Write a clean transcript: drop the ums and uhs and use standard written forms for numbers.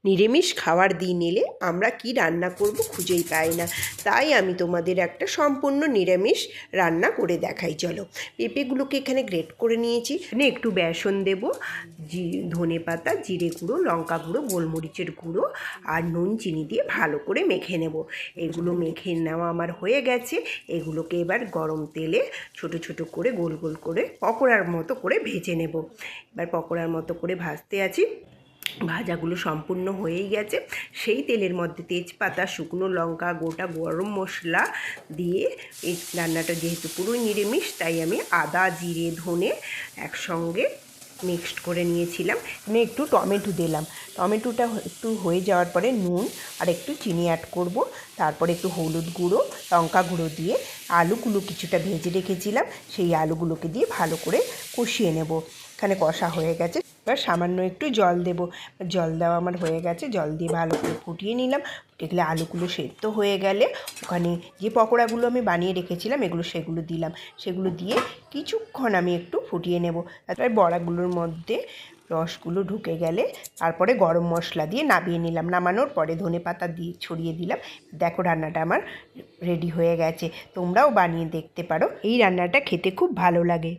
নিরামিষ খাওয়ার দিন এলে আমরা কি রান্না করব খুঁজেই পাই না। তাই আমি তোমাদের একটা সম্পূর্ণ নিরামিষ রান্না করে দেখাই। চলো, পেঁপেগুলোকে এখানে গ্রেট করে নিয়েছি। এখানে একটু বেসন দেব, ধনে পাতা, জিরে গুঁড়ো, লঙ্কা গুঁড়ো, গোলমরিচের গুঁড়ো আর নুন চিনি দিয়ে ভালো করে মেখে নেব। এগুলো মেখে নেওয়া আমার হয়ে গেছে। এগুলোকে এবার গরম তেলে ছোট ছোট করে গোল গোল করে পকোড়ার মতো করে ভেজে নেব। এবার পকোড়ার মতো করে ভাজতে আছি। ভাজাগুলো সম্পূর্ণ হয়েই গেছে। সেই তেলের মধ্যে তেজপাতা, শুকনো লঙ্কা, গোটা গরম মশলা দিয়ে, এই রান্নাটা যেহেতু পুরোই নিরামিষ তাই আমি আদা, জিরে, ধনে একসঙ্গে মিক্সড করে নিয়েছিলাম। এখানে একটু টমেটো দিলাম। টমেটোটা একটু হয়ে যাওয়ার পরে নুন আর একটু চিনি অ্যাড করব। তারপরে একটু হলুদ গুঁড়ো, লঙ্কা গুঁড়ো দিয়ে আলুগুলো কিছুটা ভেজে রেখেছিলাম, সেই আলুগুলোকে দিয়ে ভালো করে কষিয়ে নেব। এখানে কষা হয়ে গেছে। এবার সামান্য একটু জল দেব। জল দেওয়া আমার হয়ে গেছে। জল দিয়ে ভালো করে ফুটিয়ে নিলাম। ফুটে গেলে আলুগুলো সেদ্ধ হয়ে গেলে ওখানে যে পকোড়াগুলো আমি বানিয়ে রেখেছিলাম সেগুলো দিলাম। সেগুলো দিয়ে কিছুক্ষণ আমি একটু ফুটিয়ে নেব। তারপরে বড়াগুলোর মধ্যে রসগুলো ঢুকে গেলে তারপরে গরম মশলা দিয়ে নামিয়ে নিলাম। নামানোর পরে ধনে পাতা দিয়ে ছড়িয়ে দিলাম। দেখো, রান্নাটা আমার রেডি হয়ে গেছে। তোমরাও বানিয়ে দেখতে পারো। এই রান্নাটা খেতে খুব ভালো লাগে।